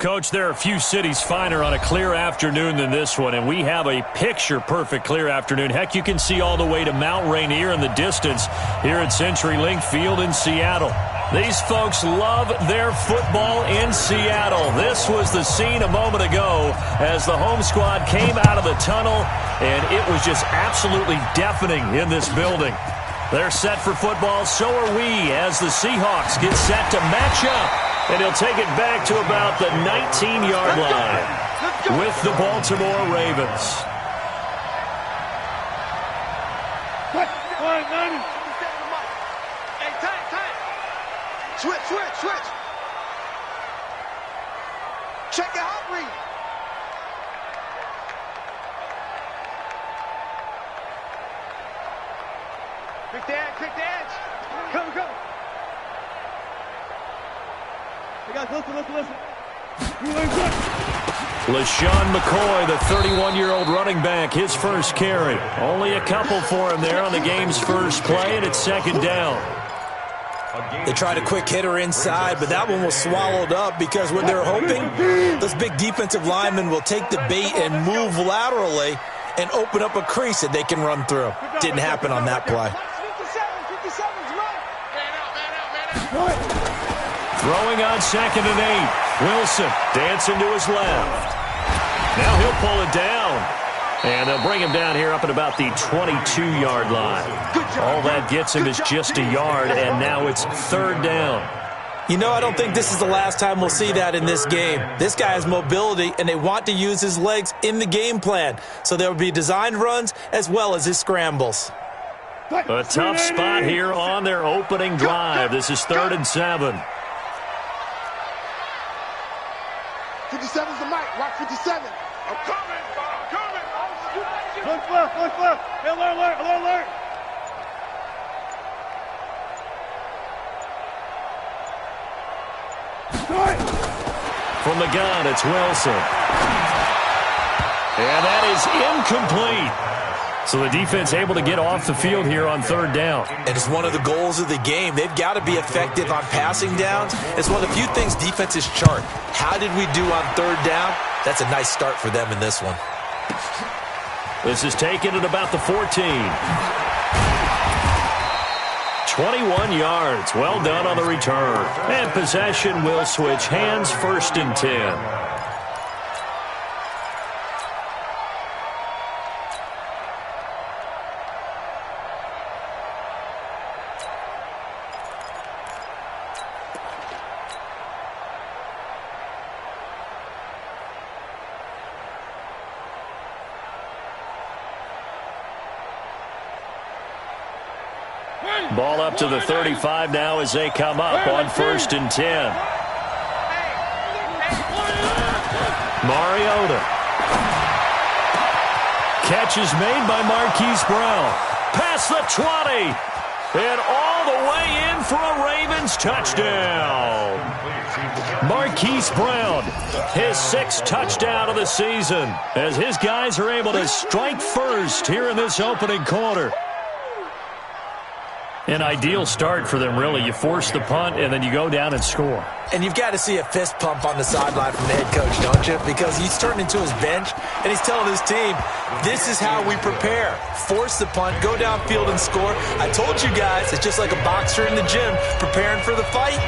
Coach, there are a few cities finer on a clear afternoon than this one, and we have a picture-perfect clear afternoon. Heck, you can see all the way to Mount Rainier in the distance here at CenturyLink Field in Seattle. These folks love their football in Seattle. This was the scene a moment ago as the home squad came out of the tunnel, and it was just absolutely deafening in this building. They're set for football, so are we, as the Seahawks get set to match up. And he'll take it back to about the 19-yard line with the Baltimore Ravens. Hey, time. Switch. Check it out, read. Quick the edge. Come. Hey guys, listen. LaShawn McCoy, the 31-year-old running back, his first carry. Only a couple for him there on the game's first play, and it's second down. They tried a quick hitter inside, but that one was swallowed up because what they're hoping, those big defensive linemen will take the bait and move laterally and open up a crease that they can run through. Didn't happen on that play. 57's right. Throwing on 2nd and 8. Wilson dancing to his left. Now he'll pull it down. And they'll bring him down here up at about the 22-yard line. All that gets him is just a yard, and now it's third down. You know, I don't think this is the last time we'll see that in this game. This guy has mobility, and they want to use his legs in the game plan. So there will be designed runs as well as his scrambles. A tough spot here on their opening drive. This is 3rd and 7. 57's the mic. Watch 57. I'm coming. Look left. Alert. From the gun, it's Wilson. And that is incomplete. So the defense able to get off the field here on 3rd down. And it's one of the goals of the game. They've got to be effective on passing downs. It's one of the few things defenses chart. How did we do on 3rd down? That's a nice start for them in this one. This is taken at about the 14. 21 yards. Well done on the return. And possession will switch hands, 1st and 10. Ball up to the 35 now as they come up on 1st and 10. Mariota. Catch is made by Marquise Brown. Past the 20. And all the way in for a Ravens touchdown. Marquise Brown, his 6th touchdown of the season, as his guys are able to strike first here in this opening quarter. An ideal start for them, really. You force the punt, and then you go down and score. And you've got to see a fist pump on the sideline from the head coach, don't you? Because he's turning to his bench, and he's telling his team, this is how we prepare. Force the punt, go downfield and score. I told you guys, it's just like a boxer in the gym preparing for the fight.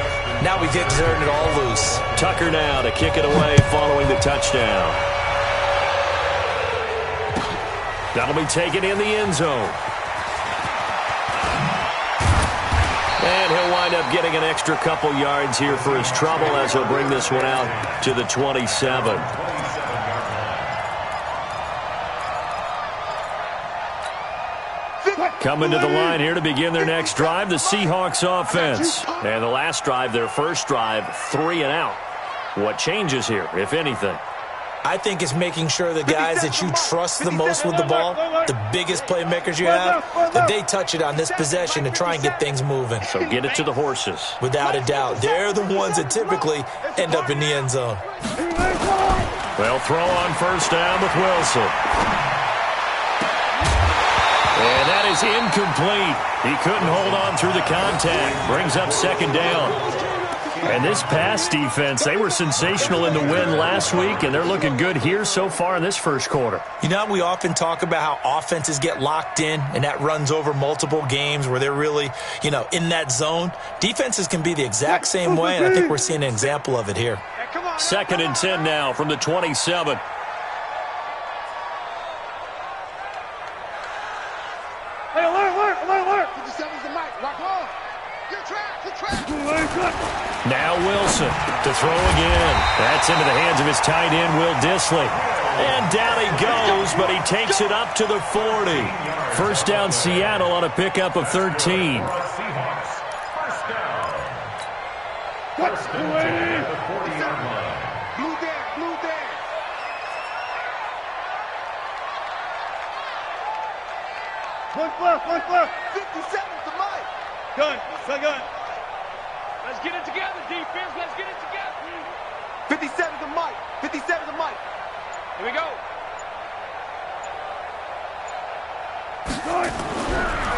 Now we get to turn it all loose. Tucker now to kick it away following the touchdown. That'll be taken in the end zone. And he'll wind up getting an extra couple yards here for his trouble as he'll bring this one out to the 27. Coming to the line here to begin their next drive, the Seahawks offense. And the last drive, their first drive, 3 and out. What changes here, if anything? I think it's making sure the guys that you trust the most with the ball, the biggest playmakers you have, that they touch it on this possession to try and get things moving. So get it to the horses. Without a doubt. They're the ones that typically end up in the end zone. They'll throw on 1st down with Wilson. And that is incomplete. He couldn't hold on through the contact. Brings up 2nd down. And this pass defense, they were sensational in the win last week, and they're looking good here so far in this first quarter. You know, we often talk about how offenses get locked in, and that runs over multiple games where they're really, in that zone. Defenses can be the exact same way, and I think we're seeing an example of it here. 2nd and 10 now from the 27. Hey, alert. 57's the mic. Rock on. Good track. Now Wilson to throw again. That's into the hands of his tight end, Will Dissly. And down he goes, but he takes it up to the 40. First down Seattle on a pickup of 13. Blue there. One flip. 57's the mic. Gun. Let's get it together, defense. Let's get it together. 57's the mic. Here we go.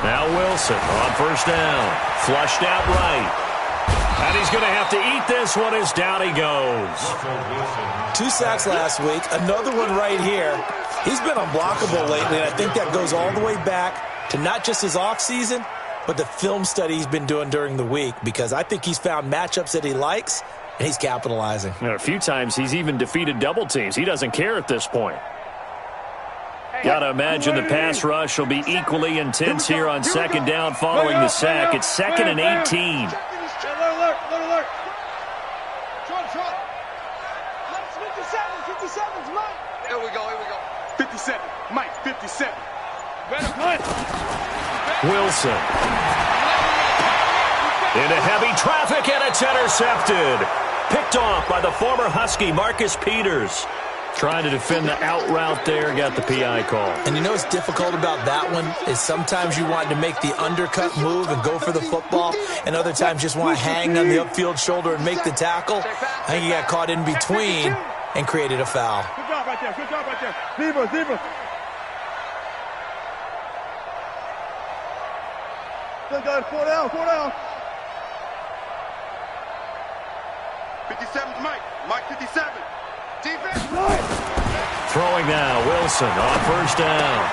Now Wilson on first down. Flushed out right. And he's going to have to eat this one as down he goes. 2 sacks last week. Another one right here. He's been unblockable lately, and I think that goes all the way back to not just his offseason, but the film study he's been doing during the week, because I think he's found matchups that he likes, and he's capitalizing. A few times he's even defeated double teams. He doesn't care at this point. Got to imagine the pass rush will be equally intense here on 2nd down following the sack. It's 2nd and 18. Alert. Trot. 57's Mike. Here we go. 57. Mike, 57. Better punt. Wilson. Into heavy traffic, and it's intercepted. Picked off by the former Husky, Marcus Peters. Trying to defend the out route there, got the PI call. And you know what's difficult about that one is sometimes you want to make the undercut move and go for the football, and other times just want to hang on the upfield shoulder and make the tackle. I think he got caught in between and created a foul. Good job right there. Zebra. Good guys, 4 down. 57's Mike 57. Defense. Throwing now, Wilson on first down.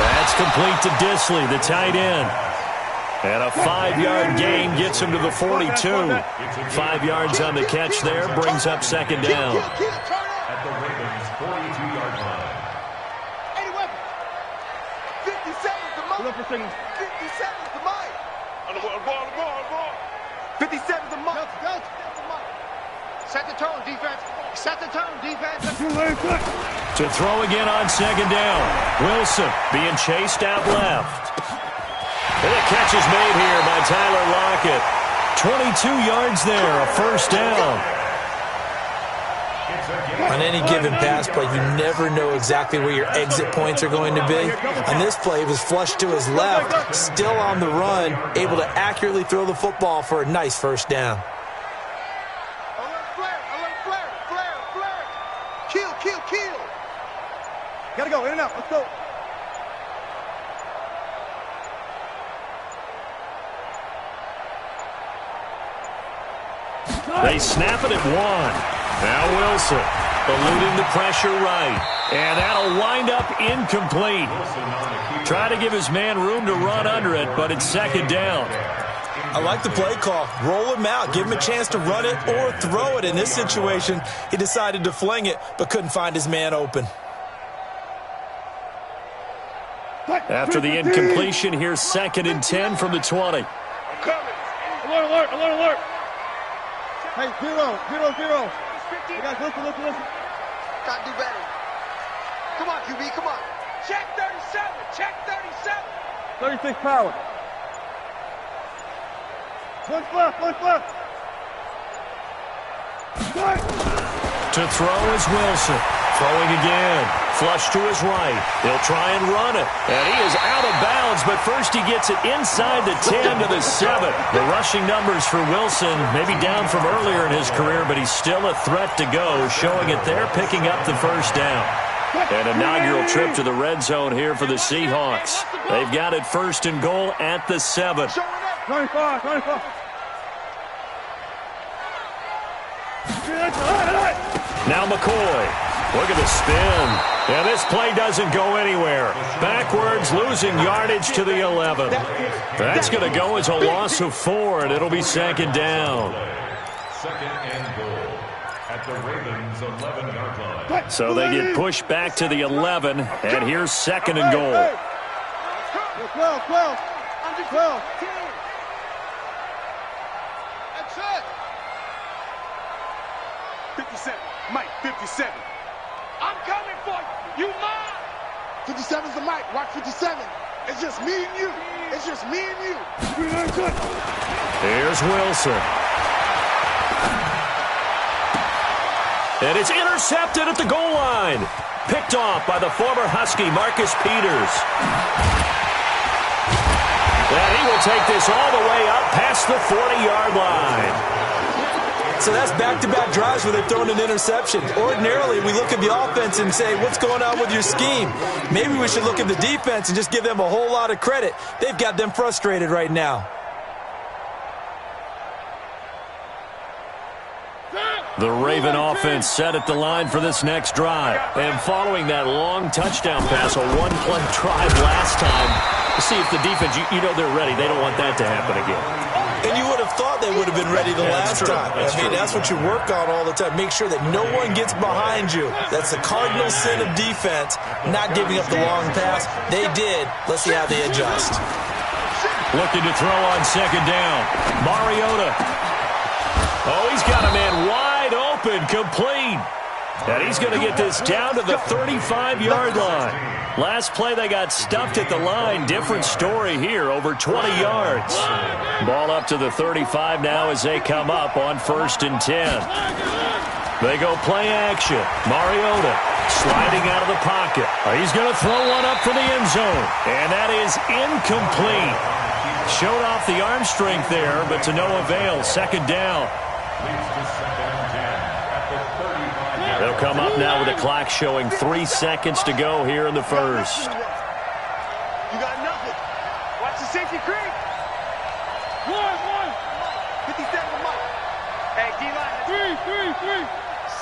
That's complete to Dissly, the tight end. And a 5-yard gain gets him to the 42. 5 yards on the catch there, brings up 2nd down. At the Ravens' 42-yard line. 80 weapons. 57's the mic. 57's the mic. On the ball. 57's the mic. Go. Set the tone, defense. To throw again on 2nd down. Wilson being chased out left. And the catch is made here by Tyler Lockett. 22 yards there, a first down. On any given pass play, you never know exactly where your exit points are going to be. On this play, it was flushed to his left, still on the run, able to accurately throw the football for a nice first down. Kill. Gotta go, in and out, let's go. They snap it at 1. Now Wilson eluding the pressure right. And that'll wind up incomplete. Try to give his man room to run under it, but it's 2nd down. I like the play call. Roll him out. Give him a chance to run it or throw it. In this situation, he decided to fling it, but couldn't find his man open. After the incompletion, here's 2nd and 10 from the 20. I'm coming. Alert. Hey, 0. You guys, listen. Gotta do better. Come on, QB, come on. Check 37. 36 power. One flip. To throw is Wilson. Throwing again. Flush to his right. He'll try and run it. And he is out of bounds, but first he gets it inside the 10 to the 7. The rushing numbers for Wilson maybe down from earlier in his career, but he's still a threat to go, showing it there, picking up the first down. An inaugural trip to the red zone here for the Seahawks. They've got it 1st and goal at the 7. 25. Now McCoy. Look at the spin. Yeah, this play doesn't go anywhere. Backwards, losing yardage to the 11. That's going to go as a loss of 4, and it'll be second down. Second and goal at the Ravens' 11-yard line. So they get pushed back to the 11, and here's second and goal. 12. Under 12. That's it. 57. Mike, 57. I'm coming for you. You mine. 57's the Mike. Watch 57. It's just me and you. It's just me and you. Here's Wilson. And it's intercepted at the goal line. Picked off by the former Husky, Marcus Peters. And he will take this all the way up past the 40-yard line. So that's back-to-back drives where they've thrown an interception. Ordinarily, we look at the offense and say, what's going on with your scheme? Maybe we should look at the defense and just give them a whole lot of credit. They've got them frustrated right now. The Raven offense set at the line for this next drive. And following that long touchdown pass, a one-play drive last time, see if the defense, you know they're ready. They don't want that to happen again. And you would have thought they would have been ready the last time. That's what you work on all the time. Make sure that no one gets behind you. That's the cardinal sin of defense, not giving up the long pass. They did. Let's see how they adjust. Looking to throw on second down. Mariota. Oh, he's got a man wide open, complete. And he's going to get this down to the 35-yard line. Last play, they got stuffed at the line. Different story here, over 20 yards. Ball up to the 35 now as they come up on 1st and 10. They go play action. Mariota sliding out of the pocket. He's going to throw one up for the end zone. And that is incomplete. Showed off the arm strength there, but to no avail. Second down. They'll come up now with the clock showing 3 seconds to go here in the first. You got nothing. Watch the safety creep. 57 to Mike. Hey, D-line.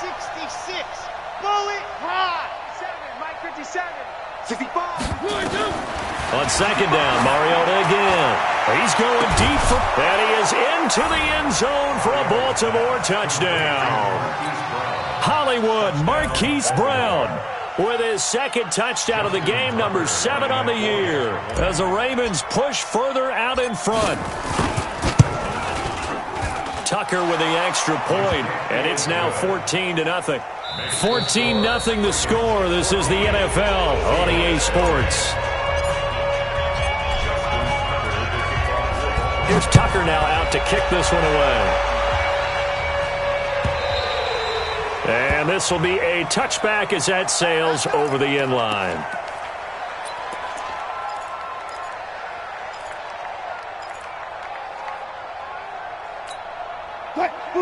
66. Bullet ride. 7. Mike 57. 65. On second down, Mariota again. He's going deep for, and he is into the end zone for a Baltimore touchdown. Hollywood Marquise Brown with his second touchdown of the game, number 7 on the year, as the Ravens push further out in front. Tucker with the extra point, and it's now 14-0. 14-0 the score. This is the NFL on EA Sports. Here's Tucker now out to kick this one away. And this will be a touchback as that sails over the end line.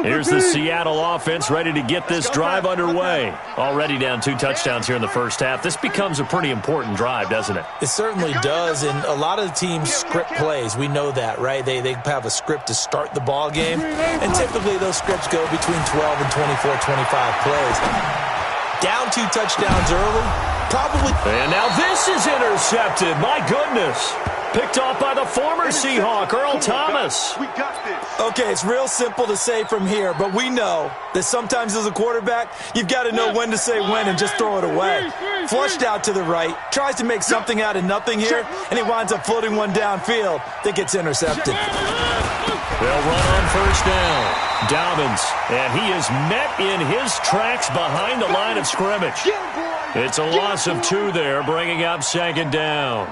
Here's the Seattle offense ready to get this drive underway. Already down 2 touchdowns here in the first half. This becomes a pretty important drive, doesn't it? It certainly does, and a lot of the teams script plays. We know that, right? They have a script to start the ball game, and typically those scripts go between 12 and 24, 25 plays. Down 2 touchdowns early, probably. And now this is intercepted. My goodness. Picked off by the former Seahawk, Earl Thomas. We got this. Okay, it's real simple to say from here, but we know that sometimes as a quarterback, you've got to know when to say when and just throw it away. Flushed out to the right, tries to make something out of nothing here, and he winds up floating one downfield that gets intercepted. They'll run on first down. Dobbins, and he is met in his tracks behind the line of scrimmage. It's a loss of 2 there, bringing up second down.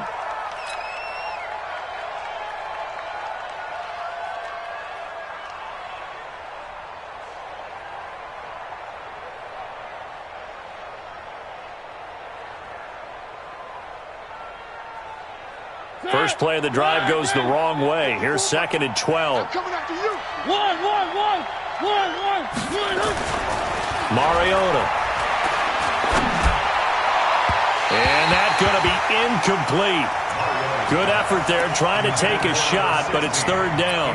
First play of the drive goes the wrong way. Here's 2nd and 12. Coming after you. Mariota. And that's going to be incomplete. Good effort there, trying to take a shot, but it's third down.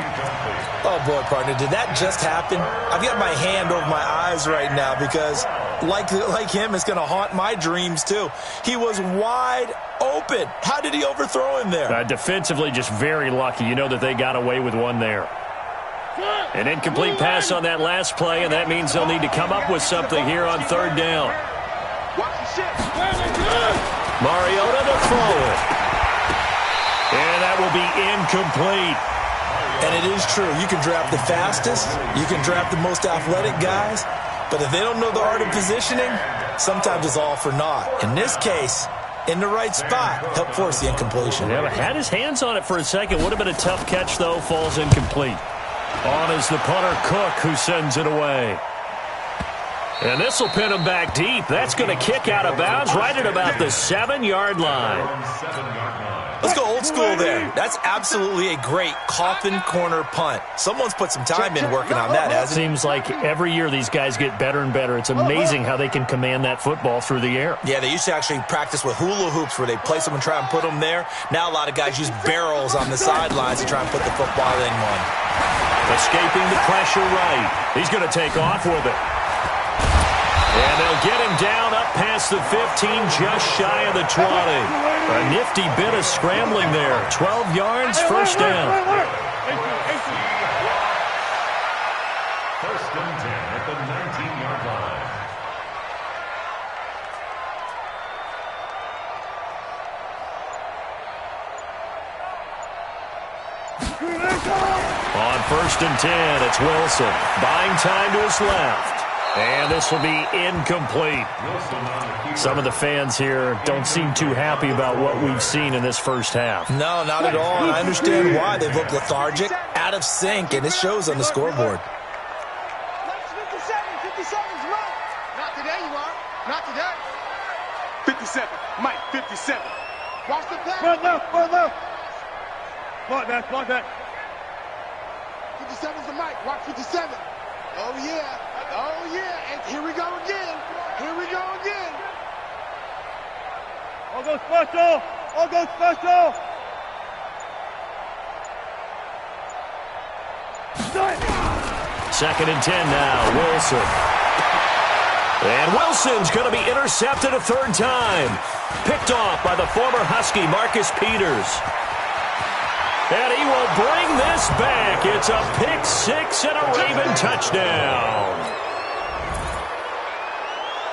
Oh, boy, partner, did that just happen? I've got my hand over my eyes right now because, like him, it's going to haunt my dreams, too. He was wide open. How did he overthrow him there? Defensively, just very lucky. You know that they got away with one there. An incomplete pass on that last play, and that means they'll need to come up with something here on third down. Mariota to throw it. And that will be incomplete. And it is true. You can draft the fastest. You can draft the most athletic guys. But if they don't know the art of positioning, sometimes it's all for naught. In this case, in the right spot, help force the incompletion. Yeah, but had his hands on it for a second. Would have been a tough catch, though. Falls incomplete. On is the punter, Cook, who sends it away. And this will pin him back deep. That's going to kick out of bounds right at about the 7-yard line. Let's go old school there. That's absolutely a great coffin corner punt. Someone's put some time in working on that, hasn't it? Seems like every year these guys get better and better. It's amazing how they can command that football through the air. Yeah, they used to actually practice with hula hoops where they place them and try and put them there. Now a lot of guys use barrels on the sidelines to try and put the football in one. Escaping the pressure right. He's going to take off with it. And they'll get him down up past the 15, just shy of the 20. A nifty bit of scrambling there. 12 yards, first down. First and 10 at the 19-yard line. On first and 10, it's Wilson. Buying time to his left. And this will be incomplete. Some of the fans here don't seem too happy about what we've seen in this first half. No, not at all. And I understand why. They've looked lethargic, out of sync, and it shows on the scoreboard. 57's Mike. Not today, you are. Not today. 57. Mike, 57. Watch the play. Front left, front left. Block that, block that. 57's the Mike. Watch 57. Oh, yeah. Oh, yeah. And here we go again. Here we go again. All go special. All go special. Second and 10 now, Wilson. And Wilson's going to be intercepted a third time. Picked off by the former Husky, Marcus Peters. And he will bring this back. It's a pick six and a Raven touchdown.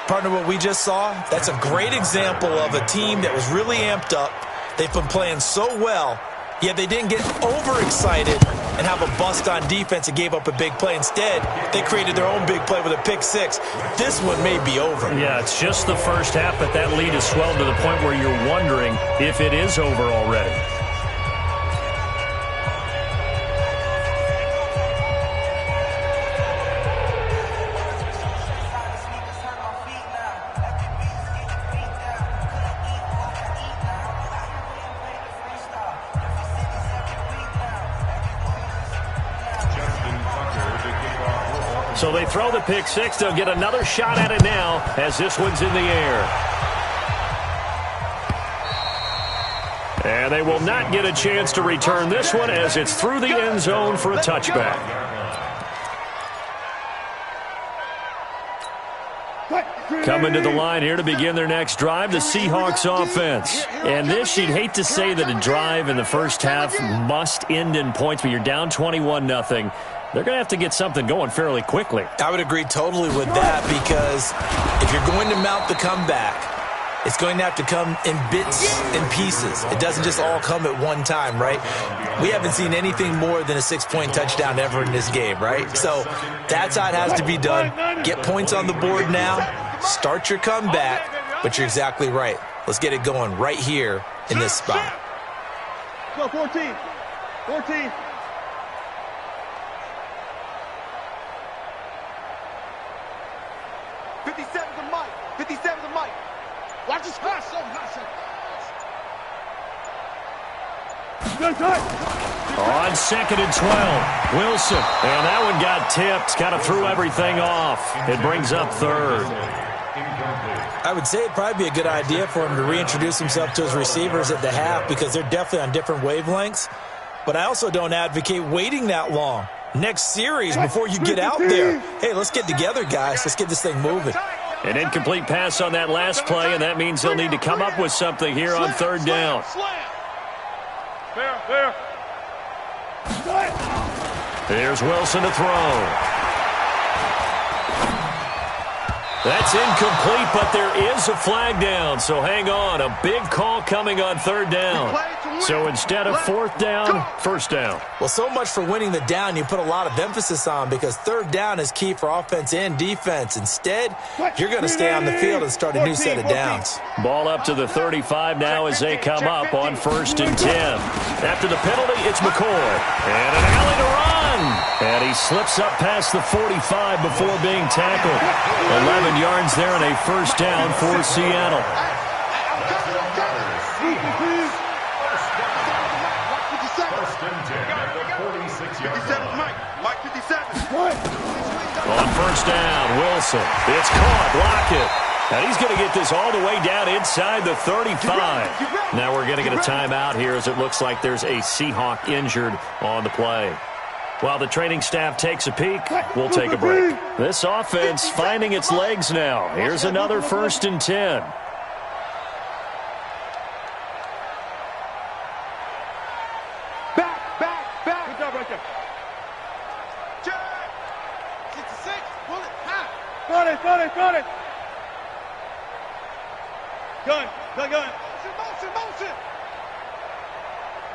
Partner, what we just saw, that's a great example of a team that was really amped up. They've been playing so well, yet they didn't get overexcited and have a bust on defense and gave up a big play. Instead, they created their own big play with a pick six. This one may be over. Yeah, it's just the first half, but that lead has swelled to the point where you're wondering if it is over already. So they throw the pick six. They'll get another shot at it now as this one's in the air. And they will not get a chance to return this one as it's through the end zone for a touchback. Coming to the line here to begin their next drive, the Seahawks offense. And this, you'd hate to say that a drive in the first half must end in points, but you're down 21-0. They're going to have to get something going fairly quickly. I would agree totally with that because if you're going to mount the comeback, it's going to have to come in bits and pieces. It doesn't just all come at one time, right? We haven't seen anything more than a 6-point touchdown ever in this game, right? So that's how it has to be done. Get points on the board now. Start your comeback, but you're exactly right. Let's get it going right here in this spot. Go, 14. 14. Watch this pass. On second and 12, Wilson. And that one got tipped. Kind of threw everything off. It brings up third. I would say it'd probably be a good idea for him to reintroduce himself to his receivers at the half because they're definitely on different wavelengths. But I also don't advocate waiting that long. Next series before you get out there. Hey, let's get together, guys. Let's get this thing moving. An incomplete pass on that last play, and that means they'll need to come up with something here on third down. Fair. Here's Wilson to throw. That's incomplete, but there is a flag down, so hang on. A big call coming on third down. So instead of fourth down, first down. Well, so much for winning the down you put a lot of emphasis on because third down is key for offense and defense. Instead, you're going to stay on the field and start a new set of downs. Ball up to the 35 now as they come up on 1st and 10. After the penalty, it's McCoy. And an alley to run. And he slips up past the 45 before being tackled. 11 yards there and a first down for Seattle. On first down, Wilson. It's caught. Lockett. And he's going to get this all the way down inside the 35. Now we're going to get a timeout here as it looks like there's a Seahawk injured on the play. While the training staff takes a peek, we'll take a break. This offense finding its legs now. Here's another 1st and 10. Back. Good job right there. Check. 66. Pull it. High. Got it. Gun. Motion.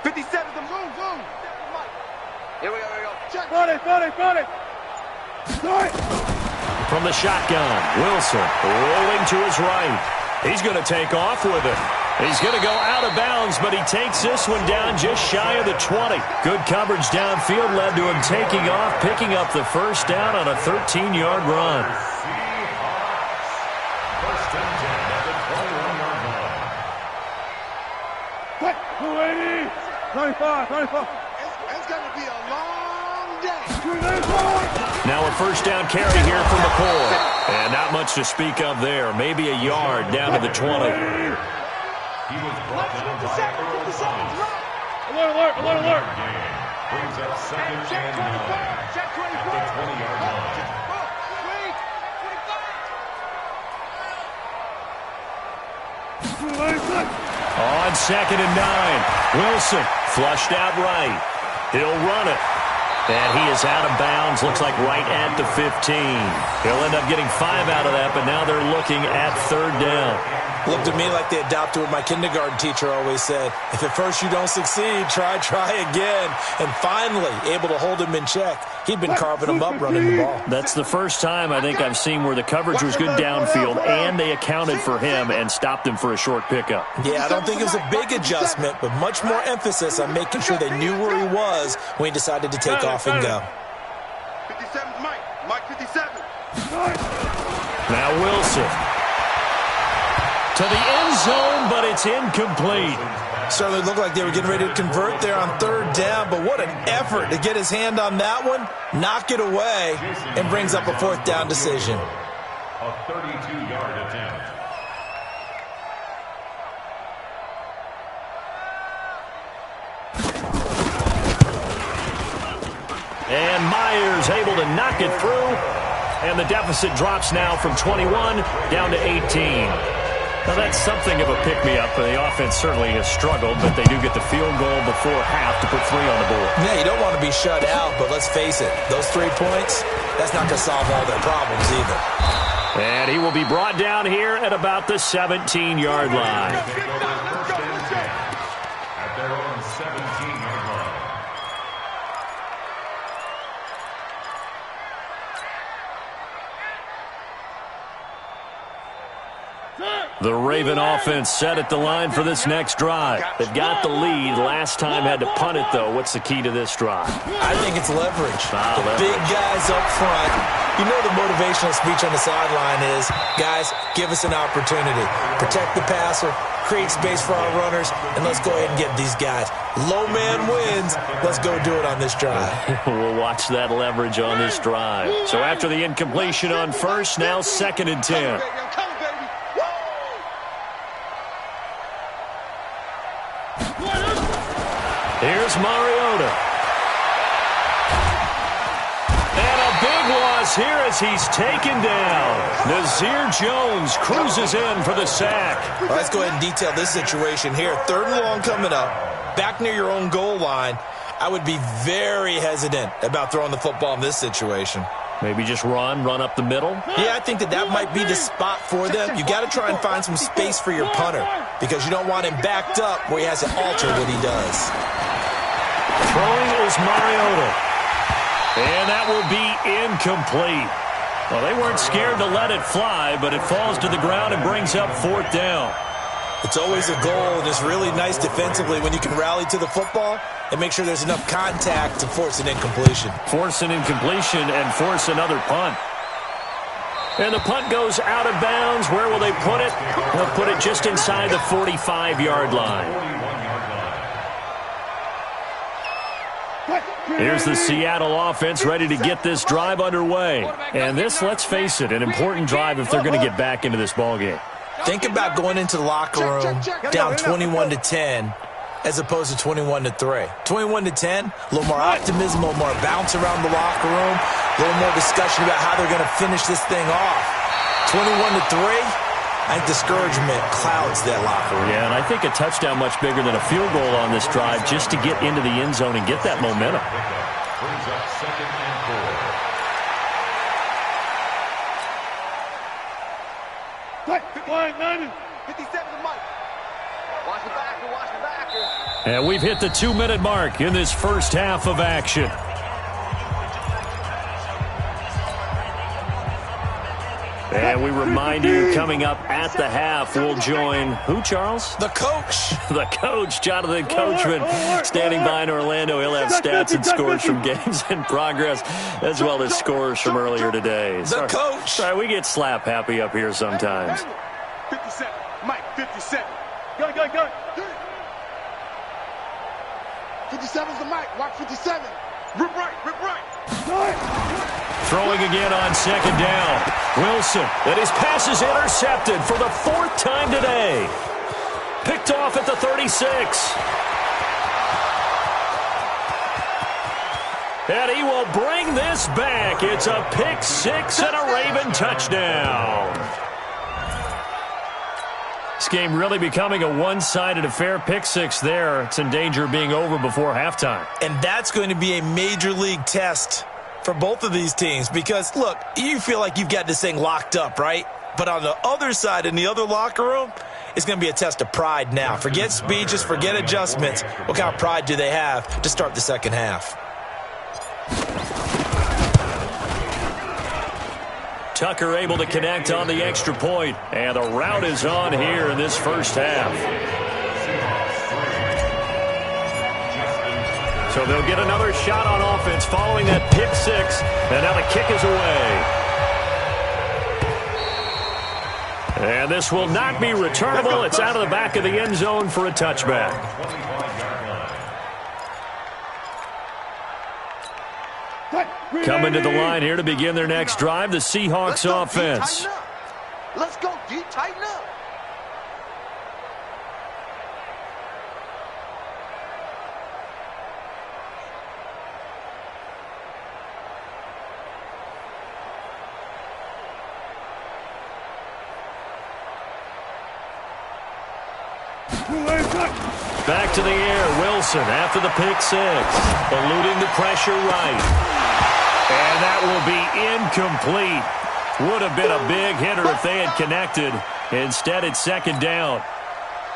57. Zoom. Here we go. Check. Got it. Start. From the shotgun, Wilson rolling to his right. He's going to take off with it. He's going to go out of bounds, but he takes this one down just shy of the 20. Good coverage downfield led to him taking off, picking up the first down on a 13-yard run. First and 10 at the 21-yard line. What? 280. 95. It's going to be a long day. Now a first down carry here for McCoy. And not much to speak of there. Maybe a yard down to the 20. He was brought down by Earl Thomas. Alert. Brings up 2nd and 9 at the 20-yard line. On 2nd and 9, Wilson flushed out right. He'll run it. And he is out of bounds, looks like right at the 15. He'll end up getting 5 out of that, but now they're looking at third down. Looked to me like they adopted what my kindergarten teacher always said. If at first you don't succeed, try again. And finally, able to hold him in check. He'd been carving him up running the ball. That's the first time I think I've seen where the coverage was good downfield and they accounted for him and stopped him for a short pickup. Yeah, I don't think it was a big adjustment, but much more emphasis on making sure they knew where he was when he decided to take off and go. 57 Mike 57. Now Wilson. To the end zone, but it's incomplete. Certainly looked like they were getting ready to convert there on third down, but what an effort to get his hand on that one, knock it away, and brings up a fourth down decision. A 32-yard attempt. And Myers able to knock it through, and the deficit drops now from 21 down to 18. Now, that's something of a pick-me-up. The offense certainly has struggled, but they do get the field goal before half to put 3 on the board. Yeah, you don't want to be shut out, but let's face it, those 3 points, that's not going to solve all their problems either. And he will be brought down here at about the 17-yard line. At their own 17-yard line. The Raven offense set at the line for this next drive. They've got the lead. Last time had to punt it, though. What's the key to this drive? I think it's leverage. The big guys up front. You know the motivational speech on the sideline is, guys, give us an opportunity. Protect the passer, create space for our runners, and let's go ahead and get these guys. Low man wins. Let's go do it on this drive. We'll watch that leverage on this drive. So after the incompletion on first, now 2nd and 10. is Mariota. And a big loss here as he's taken down. Nazir Jones cruises in for the sack. Well, let's go ahead and detail this situation here. 3rd and long coming up, back near your own goal line. I would be very hesitant about throwing the football in this situation. Maybe just run up the middle. Yeah, I think that might be the spot for them. You got to try and find some space for your punter because you don't want him backed up where he has to alter what he does. Throwing is Mariota. And that will be incomplete. Well, they weren't scared to let it fly, but it falls to the ground and brings up 4th down. It's always a goal, and it's really nice defensively when you can rally to the football and make sure there's enough contact to force an incompletion. Force an incompletion and force another punt. And the punt goes out of bounds. Where will they put it? They'll put it just inside the 45-yard line. Here's the Seattle offense ready to get this drive underway. And this, let's face it, an important drive if they're going to get back into this ballgame. Think about going into the locker room down 21-10 as opposed to 21-3. 21-10, a little more optimism, a little more bounce around the locker room, a little more discussion about how they're going to finish this thing off. 21-3, I think discouragement clouds that locker room. Yeah, and I think a touchdown much bigger than a field goal on this drive just to get into the end zone and get that momentum. Brings up 2nd and 4. Line 90. 57 to Mike. Watch the backer, watch the backer. And we've hit the 2-minute mark in this first half of action. And we remind you, coming up at the half, we'll join who, Charles? The coach. The coach, Jonathan Coachman, standing by in Orlando. He'll have stats and scores from games in progress, as well as scores from earlier today. The coach. Sorry, we get slap happy up here sometimes. 57, Mike, 57. Go. 57's the Mike, watch 57. Rip right. Throwing again on 2nd down. Wilson, and his pass is intercepted for the 4th time today. Picked off at the 36. And he will bring this back. It's a pick 6 and a Raven touchdown. This game really becoming a one-sided affair. Pick 6 there. It's in danger of being over before halftime. And that's going to be a major league test for both of these teams because, look, you feel like you've got this thing locked up, right? But on the other side, in the other locker room, it's going to be a test of pride now. Forget speed, just forget adjustments. What kind of pride do they have to start the second half? Tucker able to connect on the extra point, and the route is on here in this first half. So they'll get another shot on offense following that pick 6, and now the kick is away. And this will not be returnable. It's out of the back of the end zone for a touchback. Coming to the line here to begin their next drive, the Seahawks offense. Let's go, D, tighten up. Back to the air, Wilson after the pick 6, eluding the pressure right. And that will be incomplete. Would have been a big hitter if they had connected. Instead, it's 2nd down.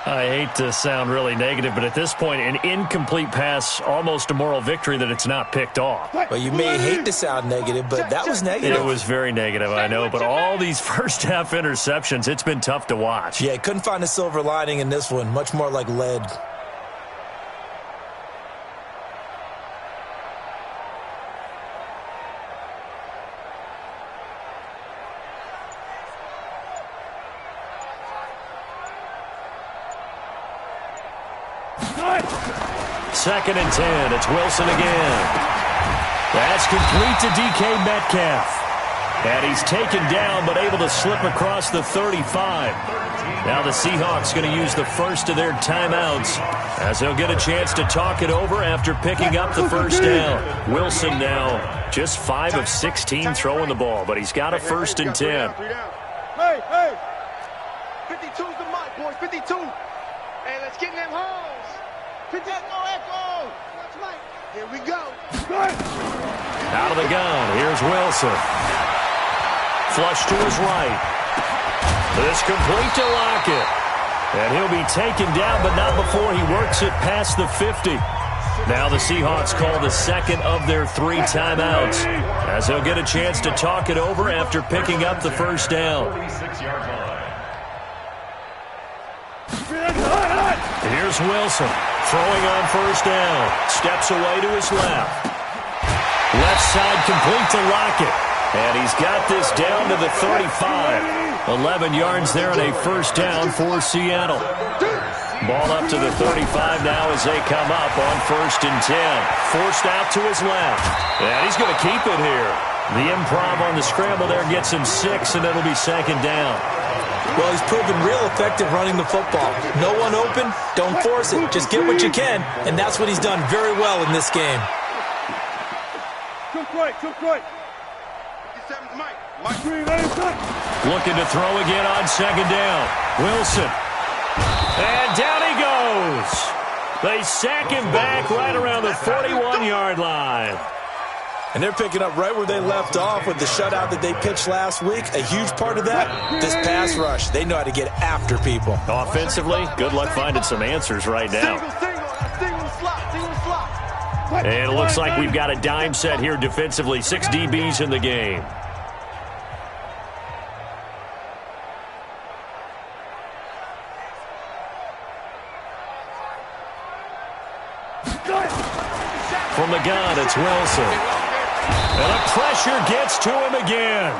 I hate to sound really negative, but at this point, an incomplete pass, almost a moral victory that it's not picked off. Well, you may hate to sound negative, but that was negative. It was very negative, I know, but all these first-half interceptions, it's been tough to watch. Yeah, couldn't find a silver lining in this one. Much more like lead. Second and 10. It's Wilson again. That's complete to DK Metcalf. And he's taken down but able to slip across the 35. Now the Seahawks going to use the first of their timeouts as they'll get a chance to talk it over after picking up the first down. Wilson now just 5 of 16 throwing the ball, but he's got a 1st and 10. Hey, hey. 52's the mic, boys. 52. Hey, let's get in them holes. 50. Echo. That's right. Here we go. Out of the gun. Here's Wilson. Flush to his right. This complete to Lockett. And he'll be taken down, but not before he works it past the 50. Now the Seahawks call the second of their 3 timeouts as they'll get a chance to talk it over after picking up the first down. Here's Wilson throwing on first down. Steps away to his left. Left side complete to Lockett. And he's got this down to the 35. 11 yards there and a first down for Seattle. Ball up to the 35 now as they come up on 1st and 10. Forced out to his left. And he's going to keep it here. The improv on the scramble there gets him 6, and it'll be 2nd down. Well, he's proven real effective running the football. No one open, don't force it. Just get what you can, and that's what he's done very well in this game. Took right. 57's Mike. Looking to throw again on 2nd down. Wilson. And down he goes. They sack him back right around the 41-yard line. And they're picking up right where they left off with the shutout that they pitched last week. A huge part of that, this pass rush. They know how to get after people. Offensively, good luck finding some answers right now. Single slot. And it looks like we've got a dime set here defensively. 6 DBs in the game. From the gun, it's Wilson. And the pressure gets to him again.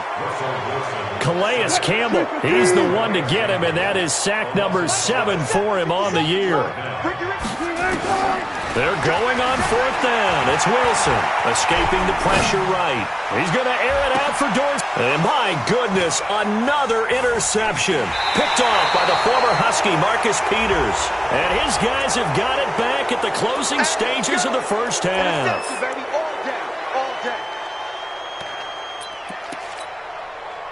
Calais Campbell, he's the one to get him, and that is sack number 7 for him on the year. They're going on 4th down. It's Wilson escaping the pressure right. He's going to air it out for Dorsey. And my goodness, another interception. Picked off by the former Husky, Marcus Peters. And his guys have got it back at the closing stages of the first half.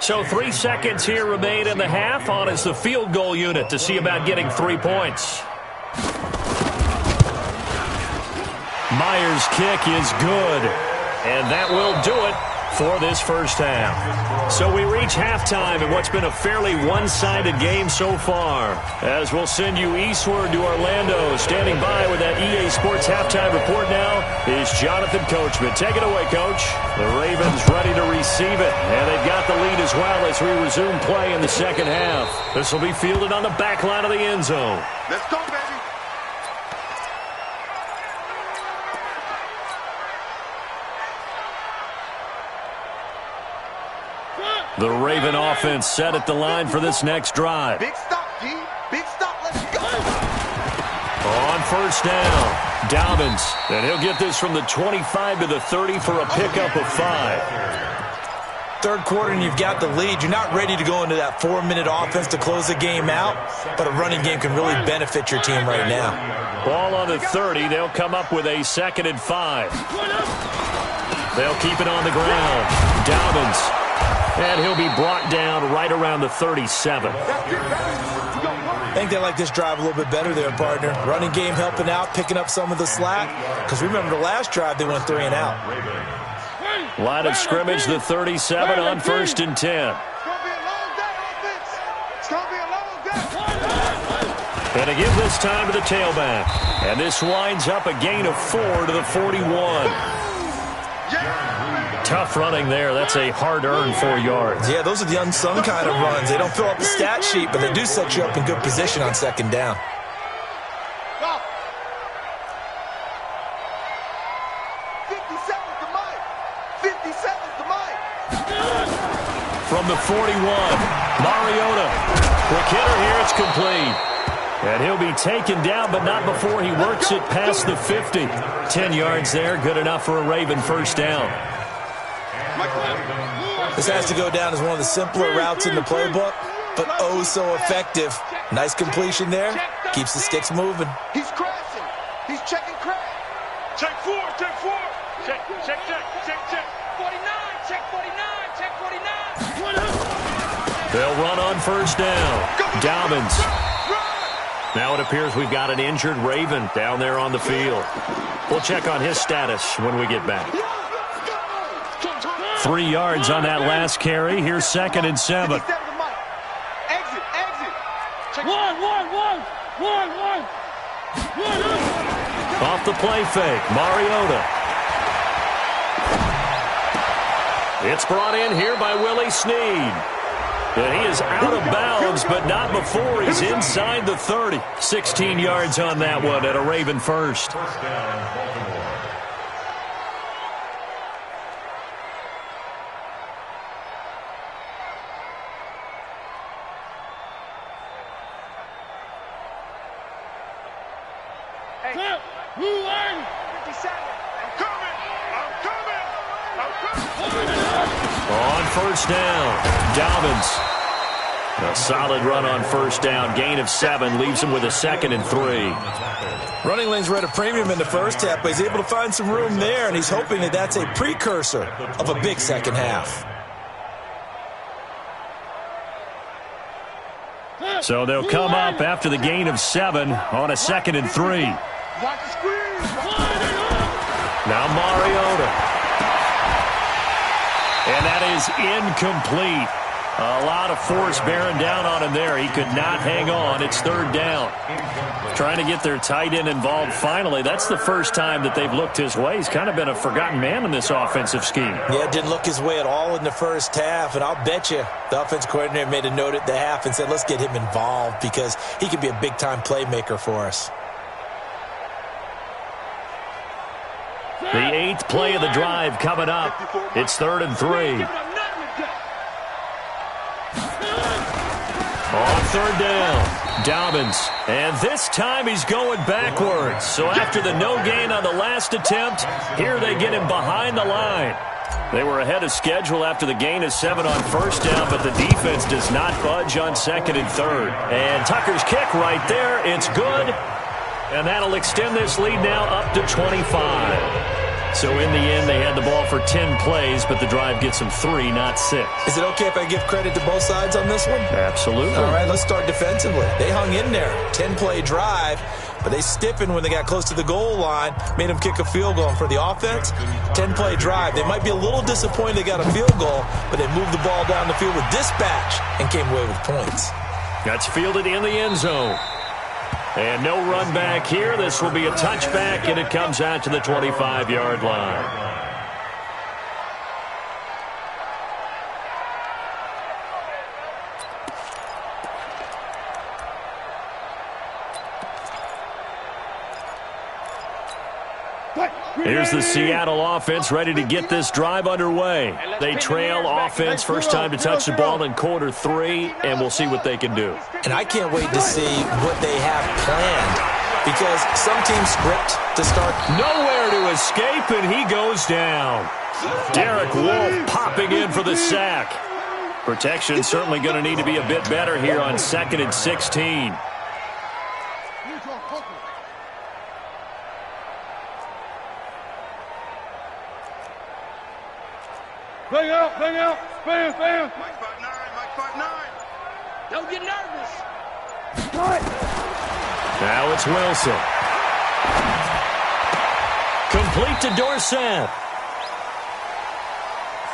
So 3 seconds here remain in the half. On is the field goal unit to see about getting 3 points. Myers' kick is good, and that will do it for this first half. So we reach halftime in what's been a fairly one-sided game so far. As we'll send you eastward to Orlando. Standing by with that EA Sports halftime report now is Jonathan Coachman. Take it away, Coach. The Ravens ready to receive it, and they've got the lead as well as we resume play in the second half. This will be fielded on the back line of the end zone. Let's go, baby. The Raven offense set at the line for this next drive. Big stop, D. Big stop. Let's go. On first down, Dobbins. And he'll get this from the 25 to the 30 for a pickup of 5. Third quarter and you've got the lead. You're not ready to go into that 4-minute offense to close the game out, but a running game can really benefit your team right now. Ball on the 30. They'll come up with a 2nd and 5. They'll keep it on the ground. Dobbins. And he'll be brought down right around the 37. I think they like this drive a little bit better there, partner. Running game helping out, picking up some of the slack. Because remember the last drive, they went 3 and out. Line of scrimmage, the 37 on 1st and 10. And to give this time to the tailback. And this winds up a gain of 4 to the 41. Tough running there. That's a hard-earned 4 yards. Yeah, those are the unsung kind of runs. They don't fill up the stat sheet, but they do set you up in good position on 2nd down. From the 41, Mariota. Quick hitter here, it's complete. And he'll be taken down, but not before he works it past the 50. 10 yards there, good enough for a Raven first down. This has to go down as one of the simpler routes in the playbook, but oh so effective. Nice completion there. Keeps the sticks moving. He's crashing. He's checking crash. Check 4, check 4. Check. 49, check 49, check 49. They'll run on first down. Dobbins. Now it appears we've got an injured Raven down there on the field. We'll check on his status when we get back. 3 yards on that last carry. Here's 2nd and 7. Exit. One. Off the play fake, Mariota. It's brought in here by Willie Snead. And he is out of bounds, but not before he's inside the 30. 16 yards on that one at a Raven first. First down, Baltimore. On first down, Dobbins. A solid run on first down. Gain of 7 leaves him with a 2nd and 3. Running lanes were at a premium in the first half, but he's able to find some room there, and he's hoping that that's a precursor of a big second half. So they'll come up after the gain of 7 on a 2nd and 3. Now Mariota. And that is incomplete. A lot of force bearing down on him there. He could not hang on. It's 3rd down. Trying to get their tight end involved finally. That's the first time that they've looked his way. He's kind of been a forgotten man in this offensive scheme. Yeah, didn't look his way at all in the first half. And I'll bet you the offense coordinator made a note at the half and said, let's get him involved because he could be a big-time playmaker for us. The 8th play of the drive coming up. It's 3rd and 3. On 3rd down, Dobbins. And this time he's going backwards. So after the no gain on the last attempt, here they get him behind the line. They were ahead of schedule after the gain of 7 on first down, but the defense does not budge on 2nd and 3rd. And Tucker's kick right there. It's good. And that'll extend this lead now up to 25. So in the end, they had the ball for 10 plays, but the drive gets them 3, not 6. Is it okay if I give credit to both sides on this one? Absolutely. All right, let's start defensively. They hung in there. 10-play drive, but they stiffened when they got close to the goal line, made them kick a field goal. And for the offense, 10-play drive. They might be a little disappointed they got a field goal, but they moved the ball down the field with dispatch and came away with points. That's fielded in the end zone. And no run back here. This will be a touchback, and it comes out to the 25-yard line. Here's the Seattle offense ready to get this drive underway. They trail offense, first time to touch the ball in quarter 3, and we'll see what they can do. And I can't wait to see what they have planned because some teams script to start. Nowhere to escape, and he goes down. Derek Wolfe popping in for the sack. Protection certainly going to need to be a bit better here on 2nd and 16. Bang out, fan. Mike 5'9". Don't get nervous. Now it's Wilson. Complete to Dorsett.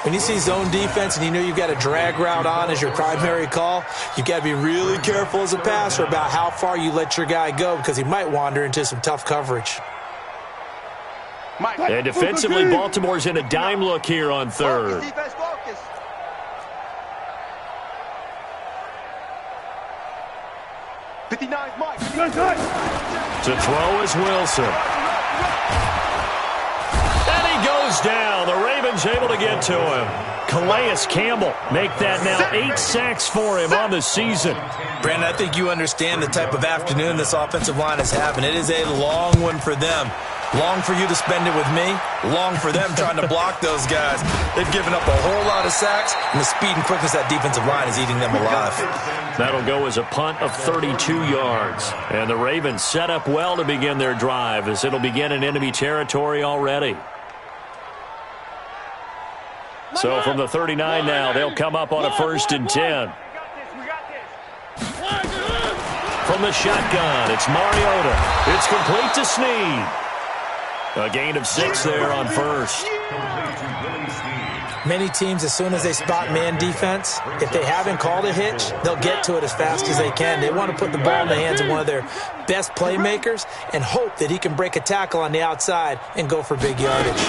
When you see zone defense and you know you've got a drag route on as your primary call, you've got to be really careful as a passer about how far you let your guy go because he might wander into some tough coverage. And defensively, Baltimore's in a dime look here on 3rd. Defense focus. Mike. To throw is Wilson. And he goes down. The Ravens able to get to him. Calais Campbell make that now 8 sacks for him on the season. Brandon, I think you understand the type of afternoon this offensive line is having. It is a long one for them. Long for you to spend it with me. Long for them trying to block those guys. They've given up a whole lot of sacks, and the speed and quickness of that defensive line is eating them alive. That'll go as a punt of 32 yards. And the Ravens set up well to begin their drive as it'll begin in enemy territory already. So from the 39 now, they'll come up on a 1st and 10. From the shotgun, it's Mariota. It's complete to Snead. A gain of 6 there on 1st. Many teams, as soon as they spot man defense, if they haven't called a hitch, they'll get to it as fast as they can. They want to put the ball in the hands of one of their best playmakers and hope that he can break a tackle on the outside and go for big yardage.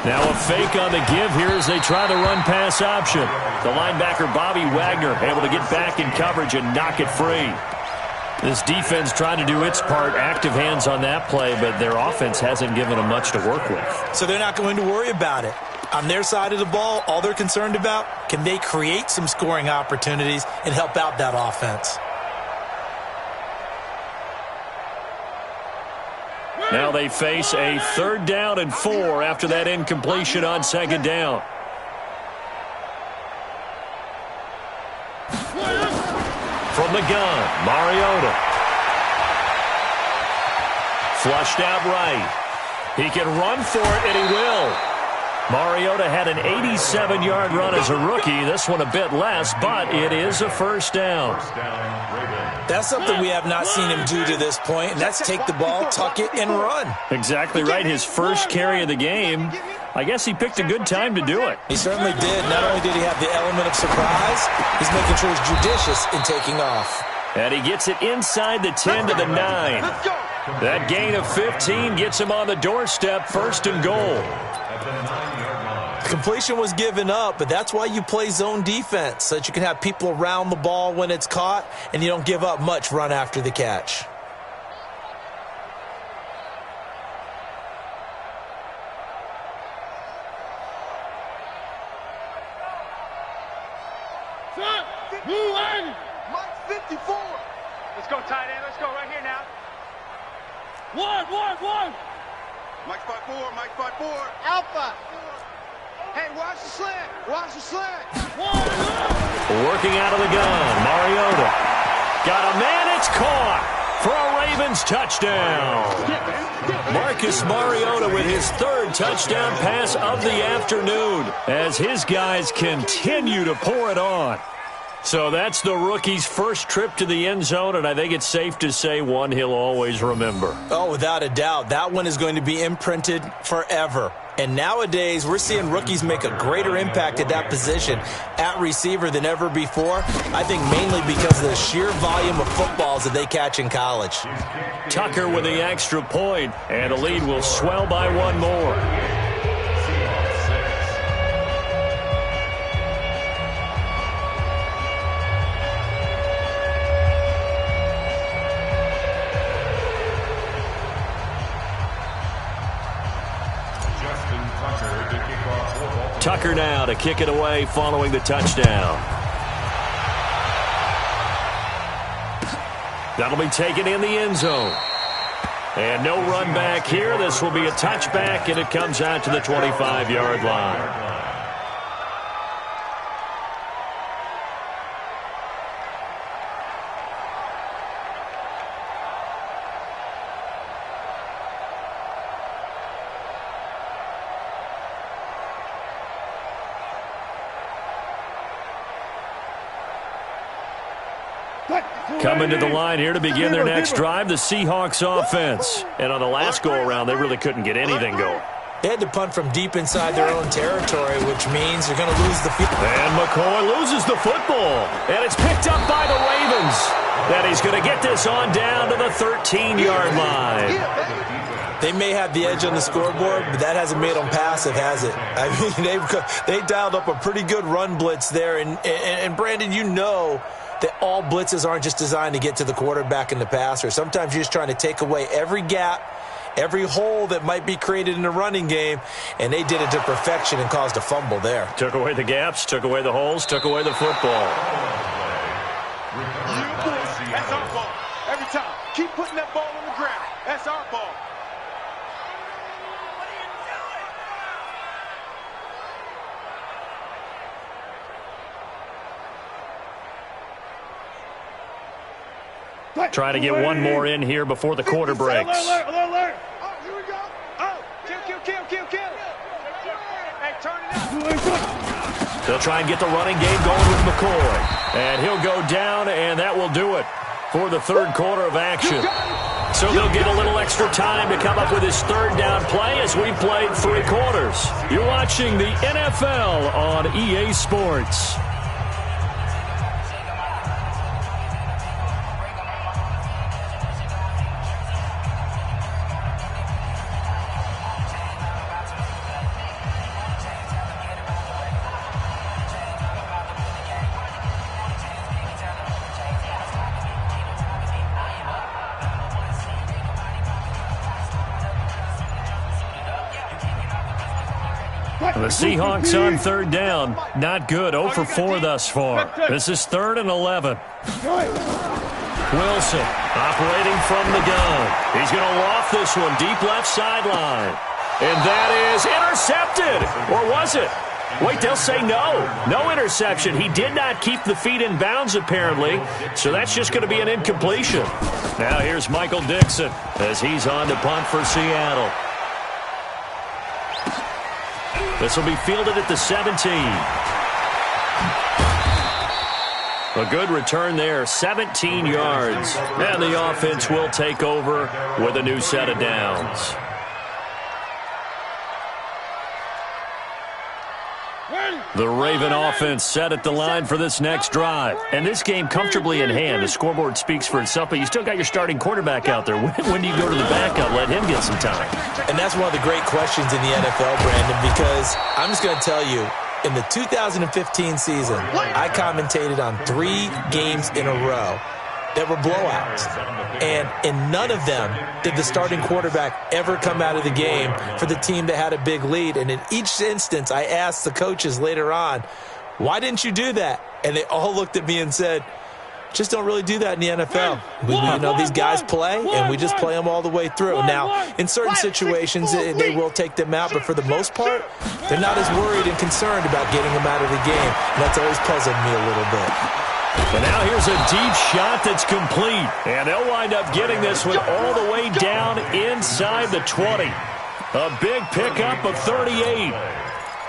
Now a fake on the give here as they try the run-pass option. The linebacker, Bobby Wagner, able to get back in coverage and knock it free. This defense trying to do its part, active hands on that play, but their offense hasn't given them much to work with. So they're not going to worry about it. On their side of the ball, all they're concerned about, can they create some scoring opportunities and help out that offense? Now they face a 3rd down and 4 after that incompletion on 2nd down. From the gun, Mariota. Flushed out right. He can run for it, and he will. Mariota had an 87-yard run as a rookie. This one a bit less, but it is a 1st down. That's something we have not seen him do to this point, and that's take the ball, tuck it, and run. Exactly right. His first carry of the game. I guess he picked a good time to do it. He certainly did. Not only did he have the element of surprise, he's making sure he's judicious in taking off. And he gets it inside the 10 to the 9. That gain of 15 gets him on the doorstep, 1st and goal. Completion was given up, but that's why you play zone defense, so that you can have people around the ball when it's caught, and you don't give up much run after the catch. Mike 54. Let's go, tight end. Let's go right here now. One. Mike 54. Mike 54. Alpha. Hey, watch the slant. Watch the slant. Working out of the gun, Mariota. Got a man, it's caught for a Ravens touchdown. Marcus Mariota with his 3rd touchdown pass of the afternoon as his guys continue to pour it on. So that's the rookie's first trip to the end zone, and I think it's safe to say one he'll always remember. Oh, without a doubt. That one is going to be imprinted forever. And nowadays, we're seeing rookies make a greater impact at that position at receiver than ever before. I think mainly because of the sheer volume of footballs that they catch in college. Tucker with the extra point, and the lead will swell by 1 more. Tucker now to kick it away following the touchdown. That'll be taken in the end zone. And no run back here. This will be a touchback, and it comes out to the 25-yard line. Coming to the line here to begin their next drive, the Seahawks offense. And on the last go-around, they really couldn't get anything going. They had to punt from deep inside their own territory, which means they're going to lose the field. And McCoy loses the football. And it's picked up by the Ravens. That he's going to get this on down to the 13-yard line. They may have the edge on the scoreboard, but that hasn't made them passive, has it? I mean, they dialed up a pretty good run blitz there. And Brandon, you know that all blitzes aren't just designed to get to the quarterback and the passer. Sometimes you're just trying to take away every gap, every hole that might be created in the running game, and they did it to perfection and caused a fumble there. Took away the gaps, took away the holes, took away the football. That's our ball. Every time. Keep putting that ball on the ground. That's our ball. Try to get one more in here before the quarter breaks. Alert, alert, alert. Oh, here we go. Oh, kill. Hey, turn it up. They'll try and get the running game going with McCoy. And he'll go down, and that will do it for the third quarter of action. So they'll get a little extra time to come up with his third down play as we played 3 quarters. You're watching the NFL on EA Sports. The Seahawks on third down. Not good. 0 for 4 thus far. This is 3rd and 11. Wilson operating from the gun. He's going to loft this one deep left sideline. And that is intercepted. Or was it? Wait, they'll say no. No interception. He did not keep the feet in bounds, apparently. So that's just going to be an incompletion. Now here's Michael Dixon as he's on to punt for Seattle. This will be fielded at the 17. A good return there, 17 yards. And the offense will take over with a new set of downs. The Raven offense set at the line for this next drive. And this game comfortably in hand. The scoreboard speaks for itself, but you still got your starting quarterback out there. When do you go to the backup? Let him get some time. And that's one of the great questions in the NFL, Brandon, because I'm just going to tell you, in the 2015 season, I commentated on 3 games in a row that were blowouts. And in none of them did the starting quarterback ever come out of the game for the team that had a big lead. And in each instance, I asked the coaches later on, why didn't you do that? And they all looked at me and said, just don't really do that in the NFL. These guys play, and we just play them all the way through. Now, in certain situations, they will take them out, but for the most part, they're not as worried and concerned about getting them out of the game. And that's always puzzled me a little bit. And now here's a deep shot that's complete. And they'll wind up getting this one all the way down inside the 20. A big pickup of 38.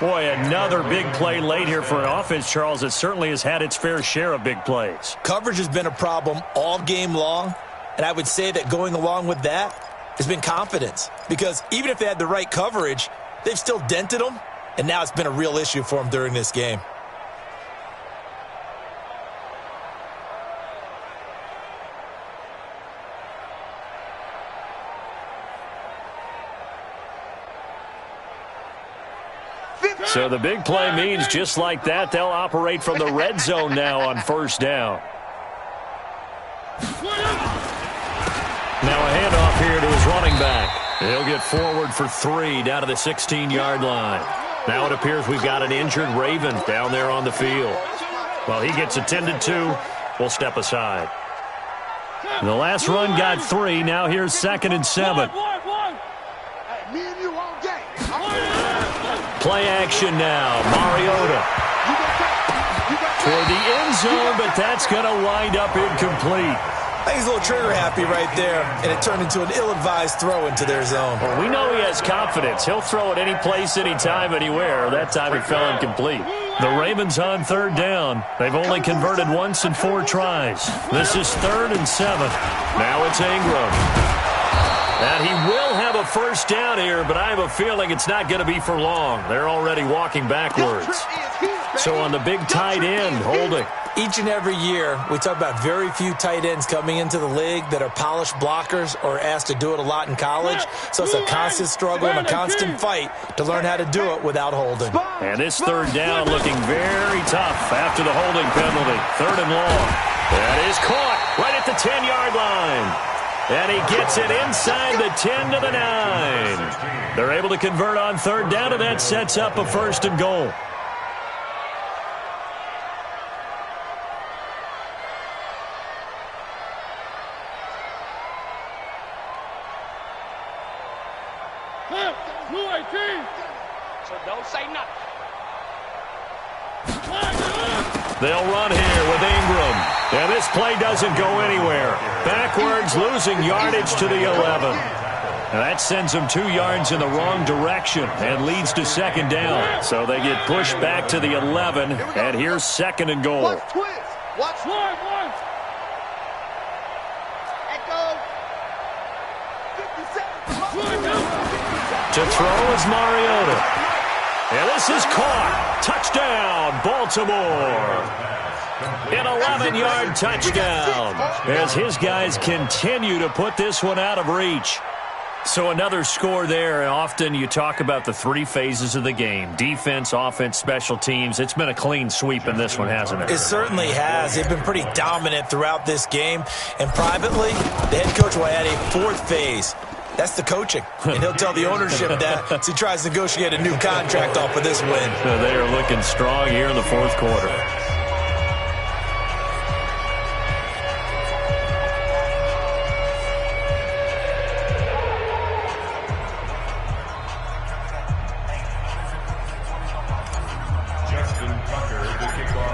Boy, another big play late here for an offense, Charles, that certainly has had its fair share of big plays. Coverage has been a problem all game long, and I would say that going along with that has been confidence. Because even if they had the right coverage, they've still dented them, and now it's been a real issue for them during this game. So the big play means just like that, they'll operate from the red zone now on first down. Now a handoff here to his running back. He'll get forward for 3 down to the 16-yard line. Now it appears we've got an injured Raven down there on the field. While he gets attended to, we'll step aside. The last run got 3. Now here's 2nd and 7. Hey, me and you all game. Play action now. Mariota toward the end zone, but that's going to wind up incomplete. I think he's a little trigger happy right there, and it turned into an ill-advised throw into their zone. Well, we know he has confidence. He'll throw it any place, anytime, anywhere. That time it fell incomplete. The Ravens on 3rd down. They've only converted once in 4 tries. This is 3rd and 7. Now it's Ingram. And he will have a first down here, but I have a feeling it's not going to be for long. They're already walking backwards. So on the big tight end, holding. Each and every year, we talk about very few tight ends coming into the league that are polished blockers or asked to do it a lot in college. So it's a constant struggle and a constant fight to learn how to do it without holding. And this 3rd down looking very tough after the holding penalty. 3rd and long. That is caught right at the 10-yard line. And he gets it inside the 10 to the 9. They're able to convert on 3rd down, and that sets up a 1st and goal. So don't say nothing. They'll run here with Ingram. And this play doesn't go anywhere. Backwards, losing yardage to the 11. And that sends them 2 yards in the wrong direction and leads to second down. So they get pushed back to the 11, and here's second and goal. Watch twist. Watch one. Echo. 57. To throw is Mariota. And this is caught. Touchdown, Baltimore. An 11-yard touchdown as his guys continue to put this one out of reach. So another score there. And often you talk about the 3 phases of the game: defense, offense, special teams. It's been a clean sweep in this one, hasn't it? It certainly has. They've been pretty dominant throughout this game. And privately, the head coach will add a 4th phase. That's the coaching. And he'll tell the ownership that as he tries to negotiate a new contract off of this win. So they are looking strong here in the 4th quarter.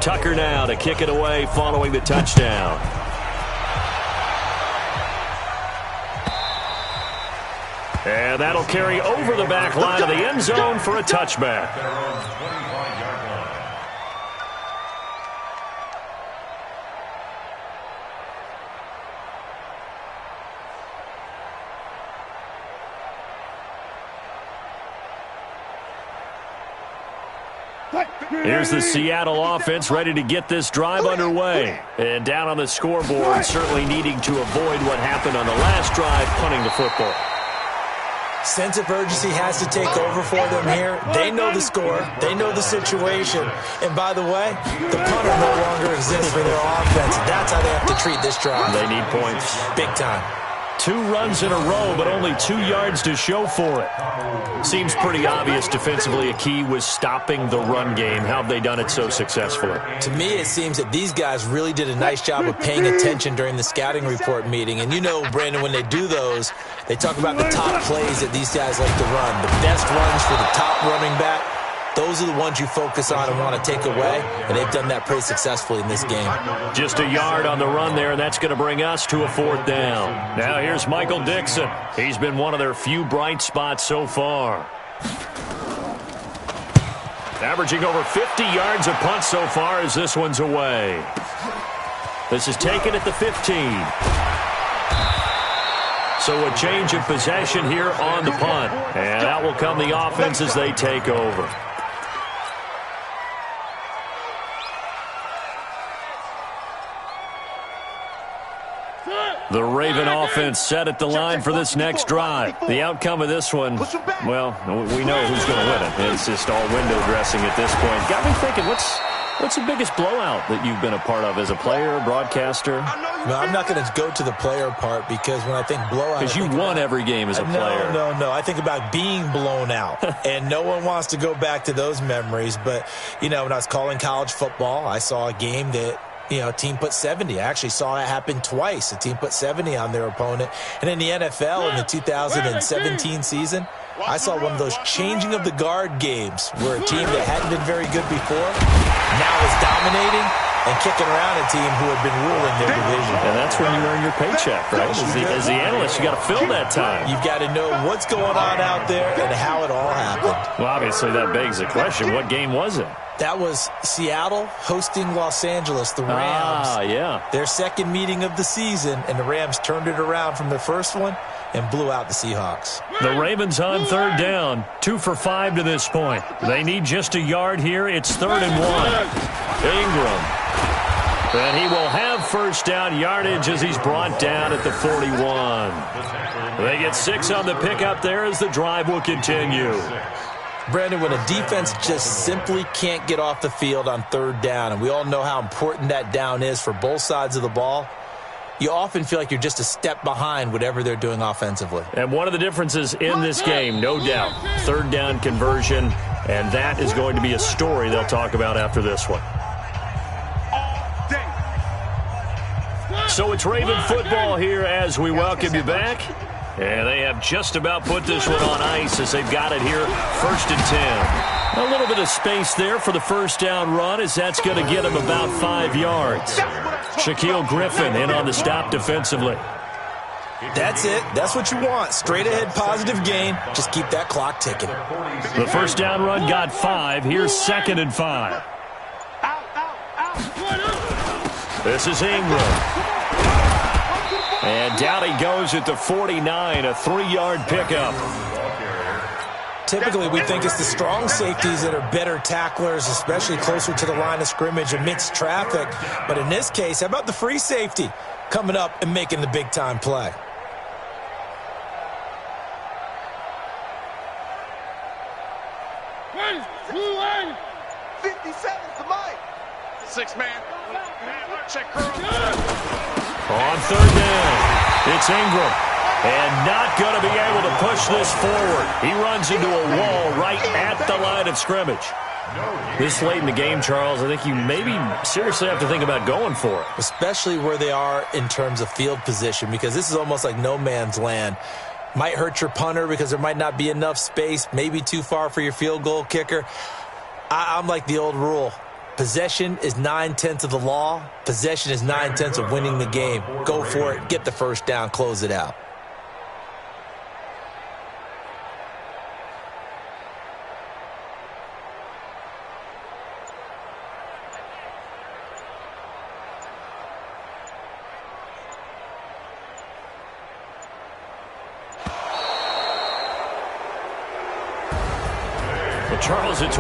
Tucker now to kick it away following the touchdown. And that'll carry over the back line of the end zone for a touchback. Here's the Seattle offense ready to get this drive underway. And down on the scoreboard, certainly needing to avoid what happened on the last drive, punting the football. Sense of urgency has to take over for them here. They know the score. They know the situation. And by the way, the punter no longer exists for their offense. That's how they have to treat this drive. They need points. Big time. 2 runs in a row, but only 2 yards to show for it. Seems pretty obvious defensively a key was stopping the run game. How have they done it so successfully? To me, it seems that these guys really did a nice job of paying attention during the scouting report meeting. And you know, Brandon, when they do those, they talk about the top plays that these guys like to run. The best runs for the top running back. Those are the ones you focus on and want to take away, and they've done that pretty successfully in this game. Just a yard on the run there, and that's going to bring us to a 4th down. Now here's Michael Dixon. He's been one of their few bright spots so far. Averaging over 50 yards a punt so far as this one's away. This is taken at the 15. So a change of possession here on the punt. And out will come the offense as they take over. The Raven offense set at the line for this next drive. The outcome of this one, well, we know who's going to win it. It's just all window dressing at this point. Got me thinking, what's the biggest blowout that you've been a part of as a player, broadcaster? No, I'm not going to go to the player part because when I think blowout... Because you won every game as a player. No. I think about being blown out. And no one wants to go back to those memories. But, you know, when I was calling college football, I saw a game that... a team put 70. I actually saw that happen twice. A team put 70 on their opponent. And in the NFL, in the 2017 season, I saw one of those changing of the guard games where a team that hadn't been very good before now is dominating and kicking around a team who had been ruling their division. And that's when you earn your paycheck, right? As the analyst, you got to fill that time. You've got to know what's going on out there and how it all happened. Well, obviously, that begs the question, what game was it? That was Seattle hosting Los Angeles, the Rams. Yeah. Their second meeting of the season, and the Rams turned it around from their first one and blew out the Seahawks. The Ravens on 3rd down, 2 for 5 to this point. They need just a yard here. It's 3rd and 1. Ingram. And he will have first down yardage as he's brought down at the 41. They get 6 on the pickup there as the drive will continue. Brandon, when a defense just simply can't get off the field on 3rd down, and we all know how important that down is for both sides of the ball, you often feel like you're just a step behind whatever they're doing offensively. And one of the differences in this game, no doubt, 3rd down conversion, and that is going to be a story they'll talk about after this one. So it's Raven football here as we welcome you back. And they have just about put this one on ice as they've got it here, 1st and 10. A little bit of space there for the first down run, as that's going to get him about 5 yards. Shaquille Griffin in on the stop defensively. That's it. That's what you want. Straight ahead positive gain. Just keep that clock ticking. The first down run got 5. Here's 2nd and 5. This is Ingram. And down he goes at the 49, a 3-yard pickup. Typically, we think it's the strong safeties that are better tacklers, especially closer to the line of scrimmage amidst traffic. But in this case, how about the free safety coming up and making the big-time play? Ready, blue line. 57's the mic. 6-man. Check curl. On 3rd down, it's Ingram. And not going to be able to push this forward. He runs into a wall right at the line of scrimmage. This late in the game, Charles, I think you maybe seriously have to think about going for it. Especially where they are in terms of field position, because this is almost like no man's land. Might hurt your punter because there might not be enough space, maybe too far for your field goal kicker. I'm like the old rule. Possession is 9/10 of the law. Possession is 9/10 of winning the game. Go for it. Get the first down. Close it out. Charles, it's